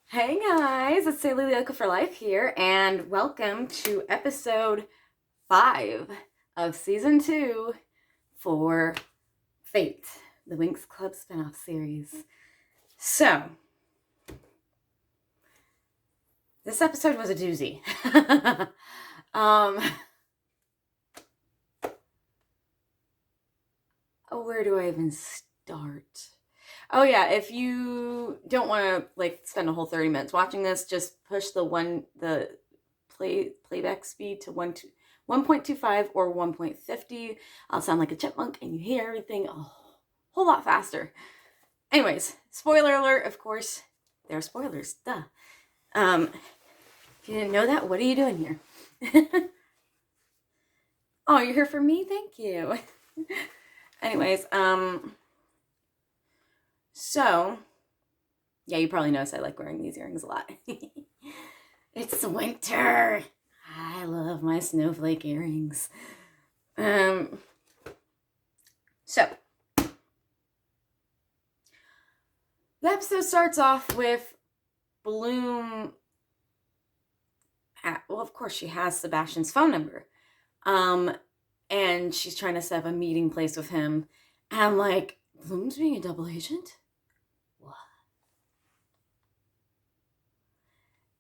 Hey guys, it's Sailor Lyoko for Life here, and welcome to episode 5 of season 2 for Fate, the Winx Club spinoff series. So, this episode was a doozy. um, where do I even start? Oh yeah, if you don't want to spend a whole 30 minutes watching this, just push the playback speed to 1.25 or 1.50. I'll sound like a chipmunk and you hear everything a whole lot faster. Anyways, spoiler alert, of course. There are spoilers, duh. If you didn't know that, what are you doing here? Oh, you're here for me? Thank you. Anyways, so yeah, you probably noticed I like wearing these earrings a lot. It's winter. I love my snowflake earrings. So the episode starts off with Bloom well, of course she has Sebastian's phone number. And she's trying to set up a meeting place with him. And I'm like, Bloom's being a double agent? What?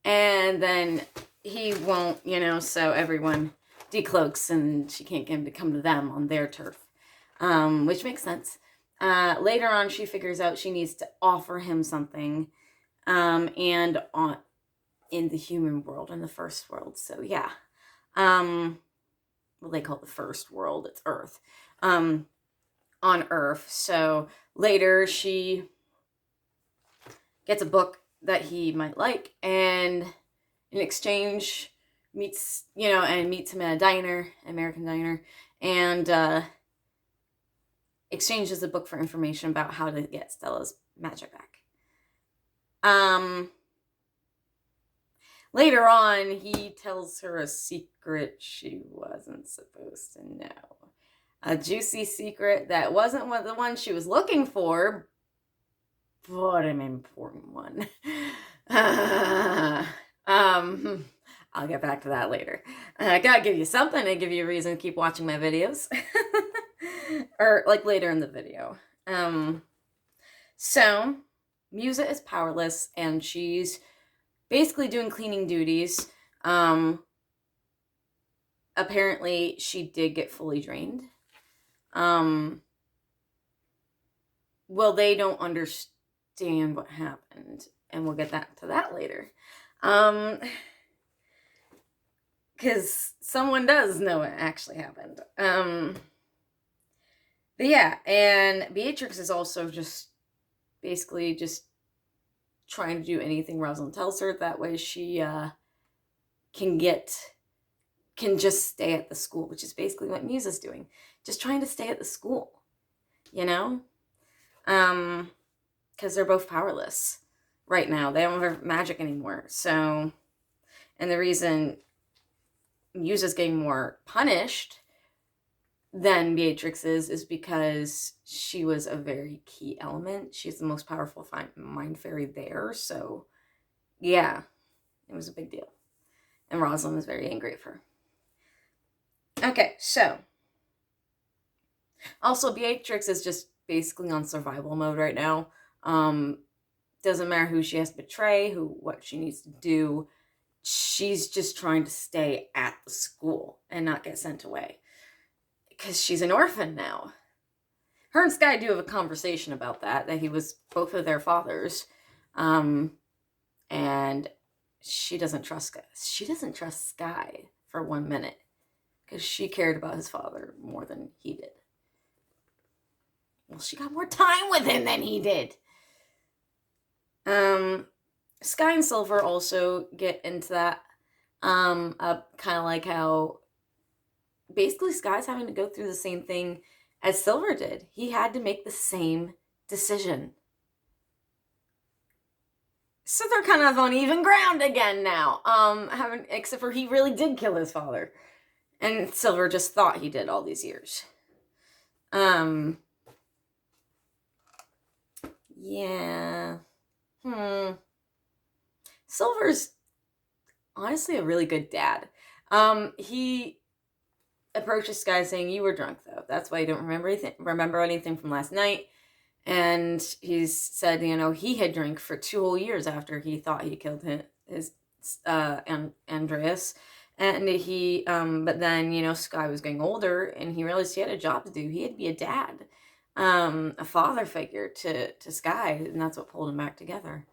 And then he won't, so everyone decloaks and she can't get him to come to them on their turf, which makes sense. Later on, she figures out she needs to offer him something, and in the human world, in the first world. So yeah, well, they call it the first world. It's Earth, on Earth. So later, she gets a book that he might like, and in exchange meets him at a diner, American diner, and exchanges the book for information about how to get Stella's magic back. Later on, he tells her a secret she wasn't supposed to know. A juicy secret that wasn't the one she was looking for, but an important one. I'll get back to that later. I gotta give you something and give you a reason to keep watching my videos. Or later in the video. So Musa is powerless and she's basically doing cleaning duties. Apparently she did get fully drained. Well, they don't understand what happened, and we'll get to that later. Because someone does know what actually happened. But yeah, and Beatrix is also just basically just trying to do anything Rosalind tells her. That way she can just stay at the school, which is basically what Musa's doing. Just trying to stay at the school, because they're both powerless right now. They don't have magic anymore. So, and the reason Musa's getting more punished than Beatrix is because she was a very key element. She's the most powerful mind fairy there. So, yeah, it was a big deal. And Rosalind was very angry at her. Okay, so also Beatrix is just basically on survival mode right now. Doesn't matter who she has to betray, what she needs to do. She's just trying to stay at the school and not get sent away. Because she's an orphan now. Her and Sky do have a conversation about that he was both of their fathers. And she doesn't trust Sky. She doesn't trust Sky for 1 minute. Because she cared about his father more than he did. Well, she got more time with him than he did. Sky and Silver also get into that. Kind of like how basically Sky's having to go through the same thing as Silver did. He had to make the same decision. So they're kind of on even ground again now. Except for he really did kill his father. And Silver just thought he did all these years. Yeah. Silver's honestly a really good dad. He approached this guy saying, "You were drunk, though. That's why you don't remember anything from last night." And he said, he had drank for 2 whole years after he thought he killed his Andreas. And he, but then, Sky was getting older and he realized he had a job to do. He had to be a dad, a father figure to Sky, and that's what pulled him back together.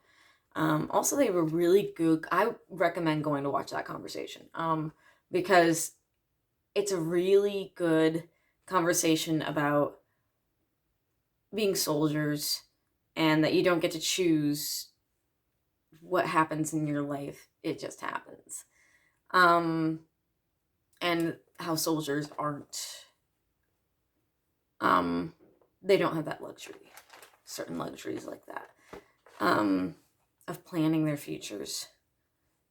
Also, they were really good. I recommend going to watch that conversation, because it's a really good conversation about being soldiers and that you don't get to choose what happens in your life. It just happens. And how soldiers aren't, they don't have that luxury, certain luxuries like that, of planning their futures.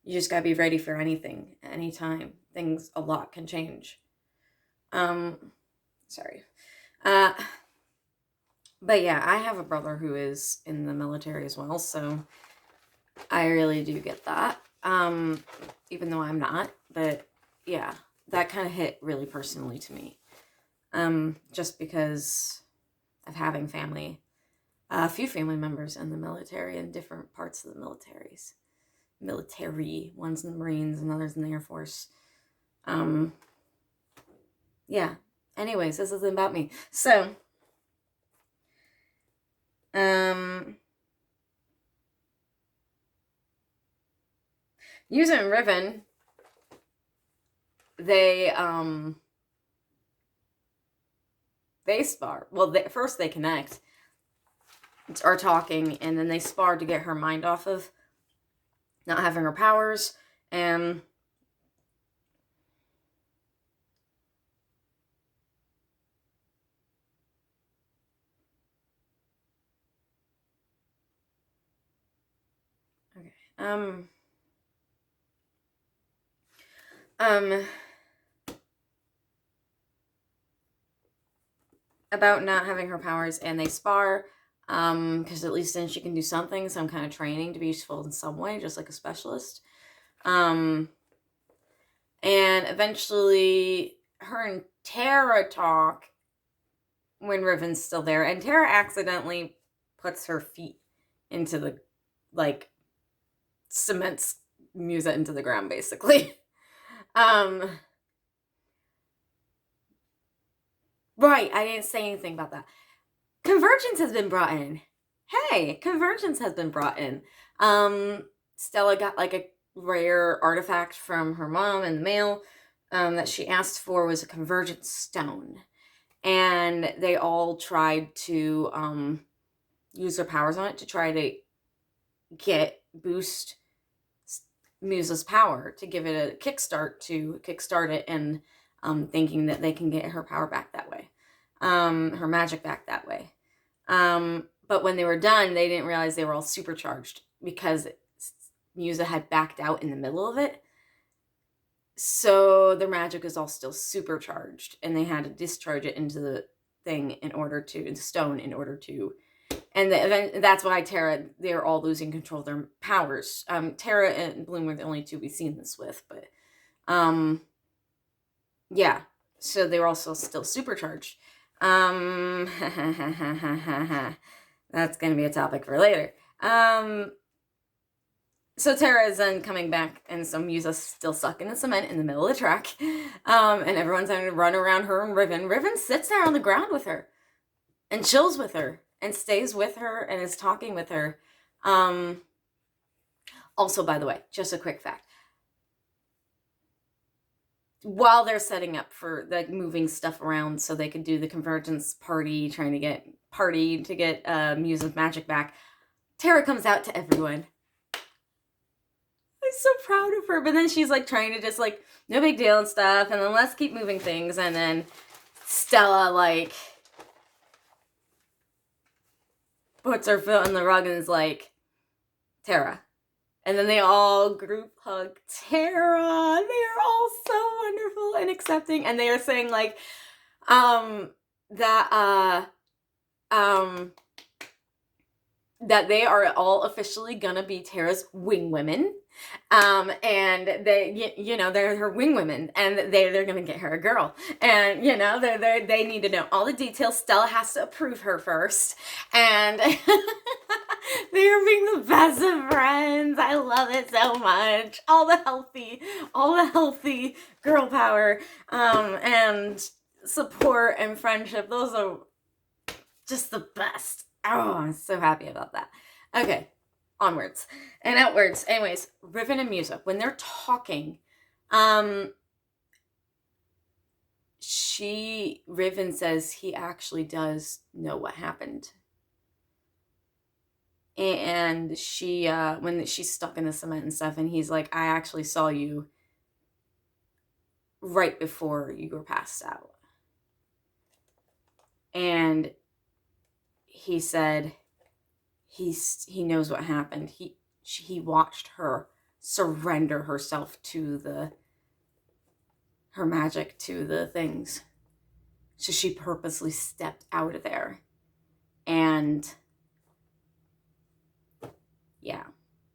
You just gotta be ready for anything, anytime. A lot can change. Sorry. But yeah, I have a brother who is in the military as well, so I really do get that. Even though I'm not, but yeah, that kind of hit really personally to me. Just because of having a few family members in the military in different parts of the military. One's in the Marines and others in the Air Force. Yeah. Anyways, this isn't about me. So, using Riven, they spar. Well, first they connect, are talking, and then they spar to get her mind off of not having her powers, and okay. About not having her powers, and they spar, because at least then she can do something, some kind of training to be useful in some way, just like a specialist. And eventually her and Tara talk when Riven's still there, and Tara accidentally puts her feet into the, cements Musa into the ground, basically. Right, I didn't say anything about that. Convergence has been brought in. Hey, Convergence has been brought in. Stella got a rare artifact from her mom in the mail, that she asked for was a Convergence stone. And they all tried to use their powers on it to try to boost Musa's power, to give it a kickstart it, and thinking that they can get her power back that way, her magic back that way. But when they were done, they didn't realize they were all supercharged because Musa had backed out in the middle of it. So their magic is all still supercharged, and they had to discharge it into the thing and that's why they're all losing control of their powers. Tara and Bloom were the only two we've seen this with, but yeah, so they were also still supercharged. That's gonna be a topic for later. So Tara is then coming back, and so Musa's still stuck in the cement in the middle of the track, and everyone's having to run around her and Riven. Riven sits there on the ground with her and chills with her and stays with her and is talking with her. Also, by the way, just a quick fact. While they're setting up for moving stuff around so they could do the Convergence party, trying to get Musa's magic back, Tara comes out to everyone. I'm so proud of her. But then she's trying to just no big deal and stuff, and then let's keep moving things, and then Stella puts her foot on the rug and is Tara. And then they all group hug Tara. They are all so wonderful and accepting. And they are saying that they are all officially gonna be Tara's wing women. And they, they're her wing women, and they're gonna get her a girl. And, they need to know all the details. Stella has to approve her first. And they are being the best of friends. I love it so much. All the healthy girl power, and support and friendship. Those are just the best. Oh, I'm so happy about that. Okay, onwards and outwards. Anyways, Riven and Musa, when they're talking, Riven says he actually does know what happened. And she, when she's stuck in the cement and stuff, and he's like, I actually saw you right before you were passed out. And he said he knows what happened. He watched her surrender herself to her magic, to the things. So she purposely stepped out of there. And yeah,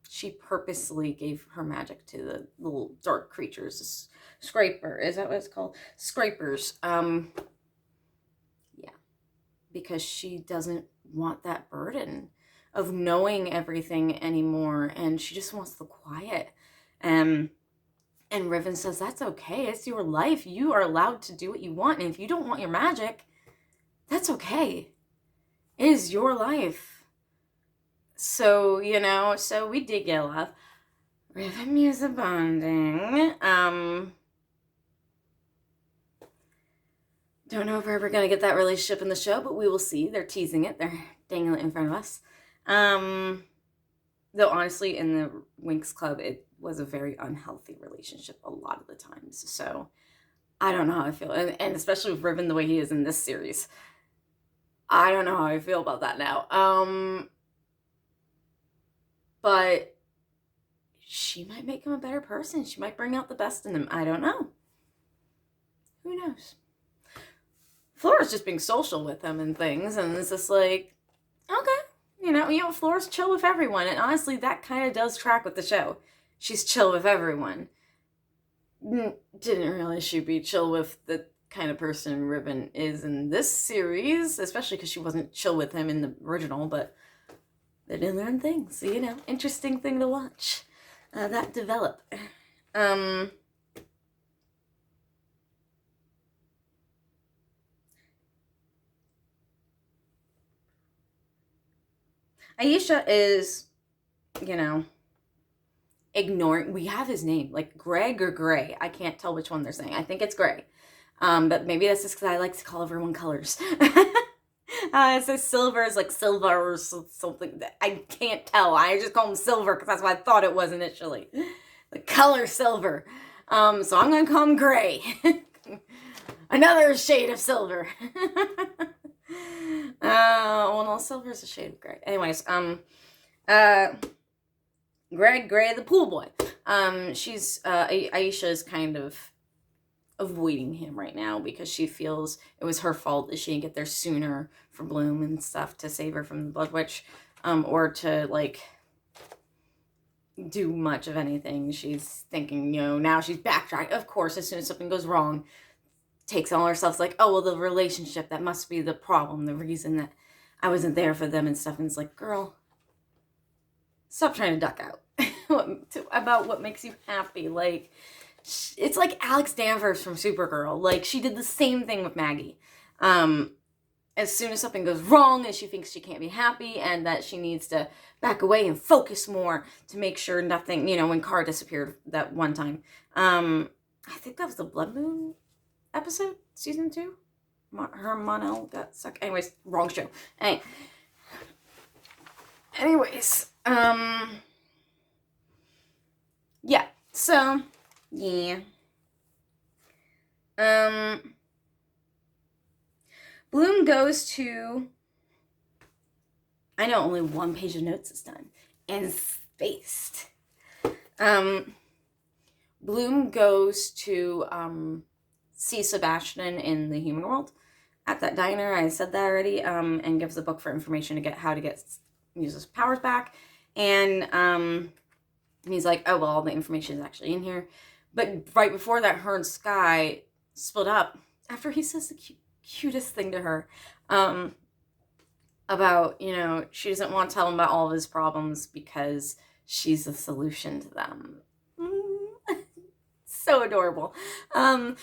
she purposely gave her magic to the little dark creatures. Scraper, is that what it's called? Scrapers. Yeah, because she doesn't want that burden of knowing everything anymore, and she just wants the quiet. And Riven says, that's okay. It's your life. You are allowed to do what you want. And if you don't want your magic, that's okay. It is your life. So, so we did get a lot of Riven Musa bonding. Don't know if we're ever going to get that relationship in the show, but we will see. They're teasing it. They're dangling it in front of us. Though honestly, in the Winx Club, it was a very unhealthy relationship a lot of the times. So I don't know how I feel. And especially with Riven the way he is in this series. I don't know how I feel about that now. But she might make him a better person. She might bring out the best in him. I don't know. Who knows? Flora's just being social with him and things. And it's just like, okay. Flora's chill with everyone. And honestly, that kind of does track with the show. She's chill with everyone. Didn't really she be chill with the kind of person Riven is in this series, especially because she wasn't chill with him in the original, but they did learn things. So, interesting thing to watch that develop. Aisha is, ignoring. We have his name, like Greg or Gray. I can't tell which one they're saying. I think it's Gray. But maybe that's just because I like to call everyone colors. So silver is like silver or something. I can't tell. I just call him silver because that's what I thought it was initially. The color silver. So I'm going to call him Gray. Another shade of silver. Well, no, silver is a shade of gray. Anyways, Greg Gray, the pool boy. Aisha is kind of avoiding him right now because she feels it was her fault that she didn't get there sooner for Bloom and stuff to save her from the Blood Witch, or to do much of anything. She's thinking, now she's backtracking. Of course, as soon as something goes wrong, takes on herself like, oh, well, the relationship, that must be the problem, the reason that I wasn't there for them and stuff. And it's like, girl, stop trying to duck out about what makes you happy. It's like Alex Danvers from Supergirl. She did the same thing with Maggie. As soon as something goes wrong and she thinks she can't be happy and that she needs to back away and focus more to make sure nothing, when Kara disappeared that one time. I think that was the Blood Moon episode, season 2. Her Monel got stuck. Anyways, wrong show. Anyways, yeah. So, yeah. Bloom goes to, I know only one page of notes is done and spaced. Bloom goes to see Sebastian in the human world at that diner. I said that already. And gives a book for information to get how to get Muse's powers back. And he's like, oh, well, all the information is actually in here. But right before that, her and Skye split up after he says the cutest thing to her. About, she doesn't want to tell him about all of his problems because she's the solution to them. So adorable. But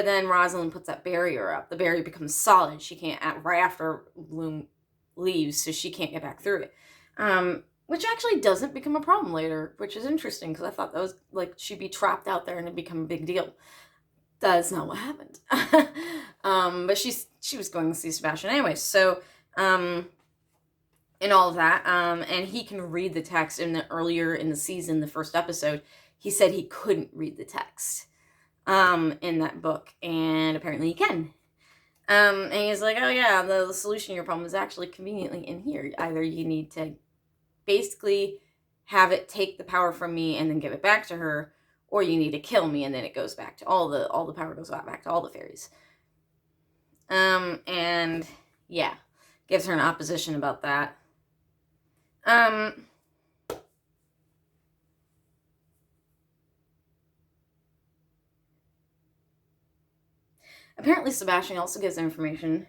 then Rosalind puts that barrier up. The barrier becomes solid. She can't, right after Bloom leaves, so she can't get back through it. Which actually doesn't become a problem later, which is interesting because I thought that was like she'd be trapped out there and it'd become a big deal. That's not what happened. But she was going to see Sebastian anyway. So, and all of that. And he can read the text. Earlier in the season, the first episode, he said he couldn't read the text in that book. And apparently he can. And he's like, oh yeah, the solution to your problem is actually conveniently in here. Either you need to basically have it take the power from me and then give it back to her, or you need to kill me, and then it goes back to all the power goes back to all the fairies. And yeah, gives her an opposition about that. Apparently Sebastian also gives information,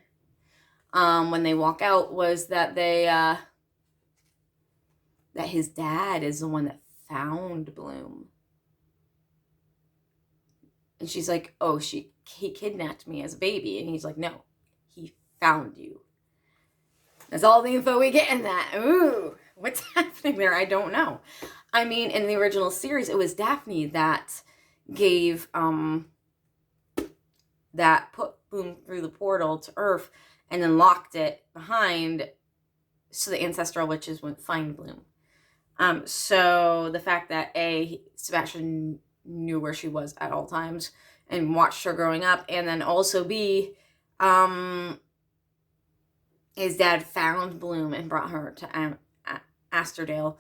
when they walk out, was that that his dad is the one that found Bloom. And she's like, oh, he kidnapped me as a baby. And he's like, no, he found you. That's all the info we get in that. Ooh, what's happening there? I don't know. I mean, in the original series, it was Daphne that gave, that put Bloom through the portal to Earth and then locked it behind so the ancestral witches wouldn't find Bloom. So the fact that Sebastian knew where she was at all times and watched her growing up, and then also B, his dad found Bloom and brought her to Asterdale,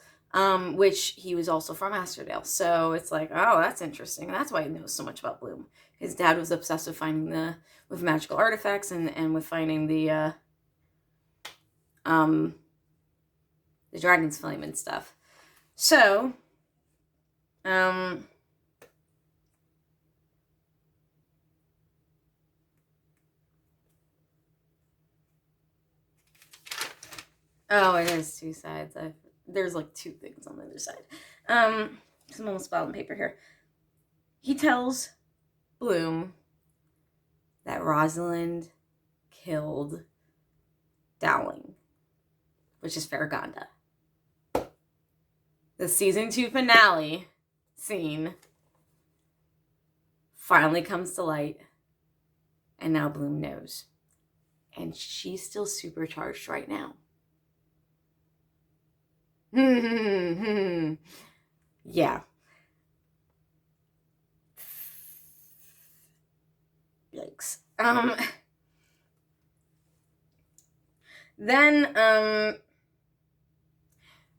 which he was also from Asterdale. So it's like, oh, that's interesting. That's why he knows so much about Bloom. His dad was obsessed with finding with magical artifacts and with finding the dragon's flame and stuff. So, oh, it is two sides. There's like two things on the other side. I'm almost spelling paper here. He tells Bloom that Rosalind killed Dowling, which is Farragonda. The season 2 finale scene finally comes to light, and now Bloom knows. And she's still supercharged right now. Yeah. Yikes.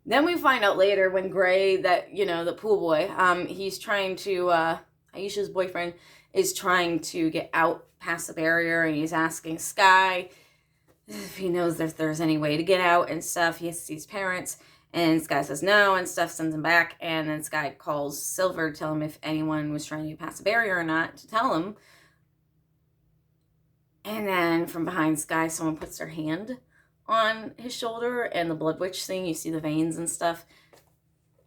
Then we find out later when Gray, that, the pool boy, he's trying to, Aisha's boyfriend is trying to get out past the barrier, and he's asking Skye if he knows if there's any way to get out and stuff. He sees parents, and Skye says no and stuff, sends him back, and then Skye calls Silver to tell him if anyone was trying to pass the barrier or not, to tell him. And then from behind Skye, someone puts their hand on his shoulder, and the Blood Witch thing, you see the veins and stuff,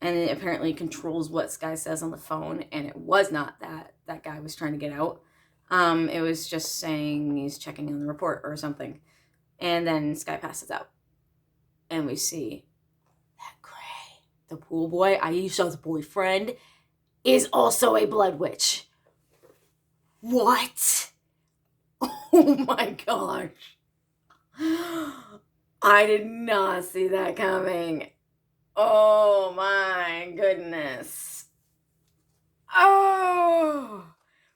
and it apparently controls what Skye says on the phone, and it was not that guy was trying to get out. It was just saying he's checking on the report or something. And then Skye passes out, and we see that Gray, the pool boy, Aisha's boyfriend, is also a Blood Witch. What? Oh my gosh. I did not see that coming. Oh my goodness. Oh,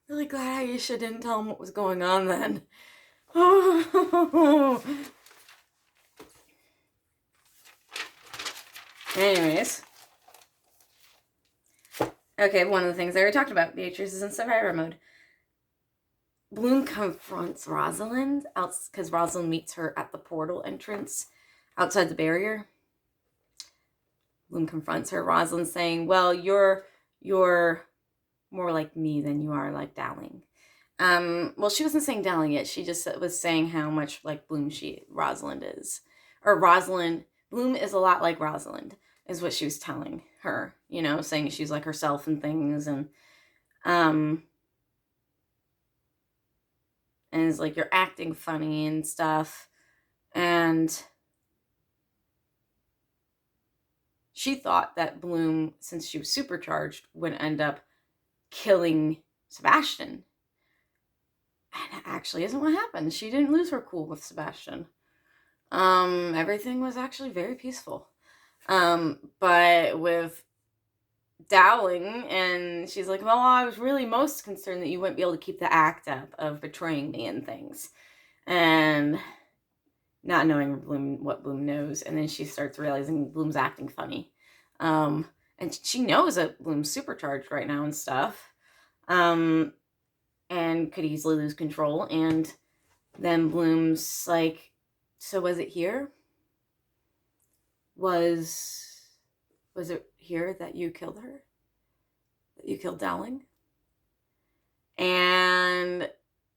really glad Aisha didn't tell him what was going on then. Oh. Anyways. Okay, one of the things I already talked about, Beatrice is in survivor mode. Bloom confronts Rosalind out because Rosalind meets her at the portal entrance outside the barrier. Bloom confronts her. Rosalind saying, "Well, you're more like me than you are like Dowling." Well, she wasn't saying Dowling yet. She just was saying how much like Bloom Rosalind is, or Bloom is a lot like Rosalind, is what she was telling her. You know, saying she's like herself and things, and it's like you're acting funny and stuff, and she thought that Bloom, since she was supercharged, would end up killing Sebastian. And it actually isn't what happened. She didn't lose her cool with Sebastian. Everything was actually very peaceful. But with Dowling, and she's like, well, I was really most concerned that you wouldn't be able to keep the act up of betraying me and things. And not knowing what Bloom knows. And then she starts realizing Bloom's acting funny. And she knows that Bloom's supercharged right now and stuff. And could easily lose control. And then Bloom's like, so was it here? Was it here that you killed her? That you killed Dowling? And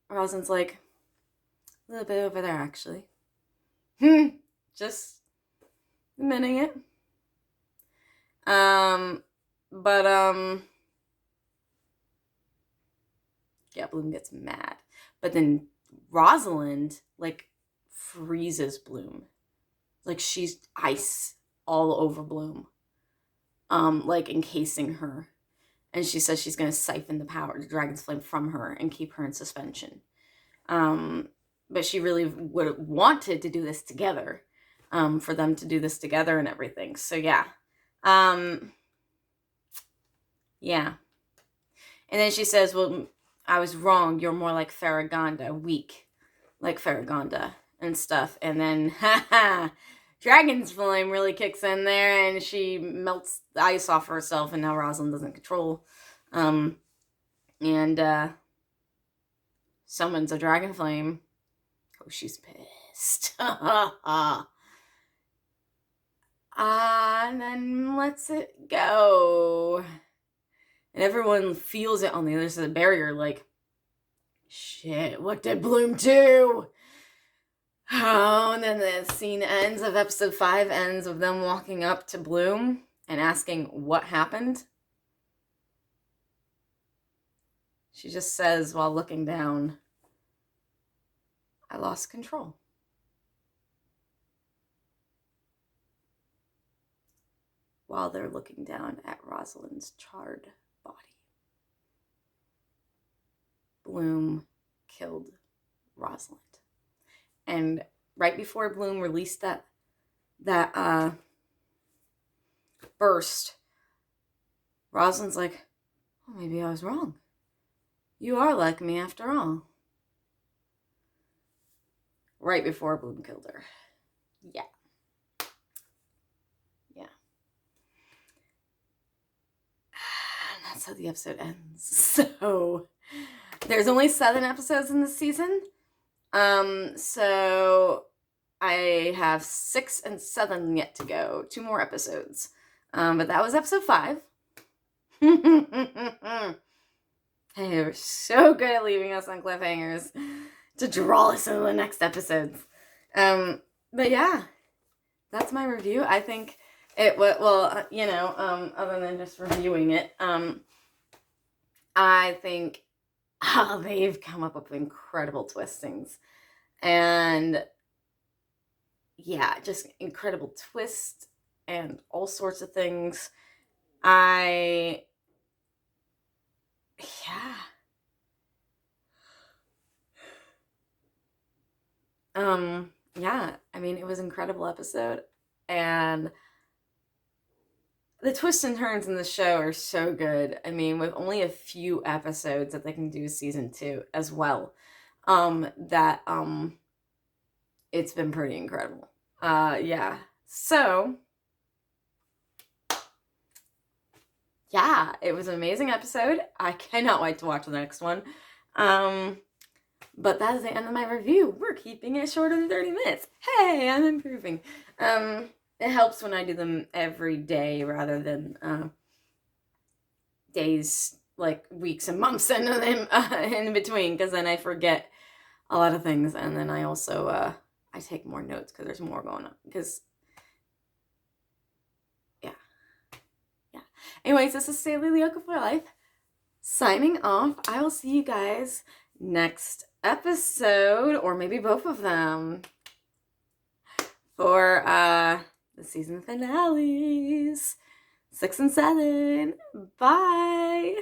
Rosalind's like, a little bit over there, actually. Just admitting it. Yeah, Bloom gets mad. But then Rosalind, like, freezes Bloom. Like, she's ice all over Bloom. Like, encasing her. And she says she's going to siphon the power, the dragon's flame, from her and keep her in suspension. But she really would have wanted to do this together, for them to do this together and everything. So, yeah. Yeah. And then she says, well, I was wrong. You're more like Farragonda, weak, like Farragonda and stuff. And then, Dragon's Flame really kicks in there, and she melts the ice off herself, and now Rosalind doesn't control. And summons a Dragon Flame. Oh, she's pissed. And then lets it go. And everyone feels it on the other side of the barrier, like, shit, what did Bloom do? Oh, and then the scene ends of episode 5 ends of them walking up to Bloom and asking what happened. She just says while looking down, I lost control. While they're looking down at Rosalind's charred body. Bloom killed Rosalind. And right before Bloom released that burst, Rosalind's like, oh, maybe I was wrong. You are like me after all. Right before Bloom killed her. Yeah. Yeah. And that's how the episode ends. So, there's only 7 episodes in this season. So I have 6 and 7 yet to go. 2 more episodes. But that was episode 5. Hey, they were so good at leaving us on cliffhangers to draw us into the next episodes. But yeah, that's my review. I think it was, well, other than just reviewing it, I think they've come up with incredible twistings. And yeah, just incredible twist and all sorts of things. Yeah, I mean, it was an incredible episode, and the twists and turns in the show are so good. I mean, with only a few episodes that they can do season 2 as well, it's been pretty incredible. Yeah. So, yeah, it was an amazing episode. I cannot wait to watch the next one. But that's the end of my review. We're keeping it shorter than 30 minutes. Hey, I'm improving. It helps when I do them every day rather than days, like weeks and months in between, because then I forget a lot of things, and then I also I take more notes because there's more going on. Because yeah. Anyways, this is Staley Leoka for Life signing off. I will see you guys next episode, or maybe both of them, for the season finales 6 and 7. Bye.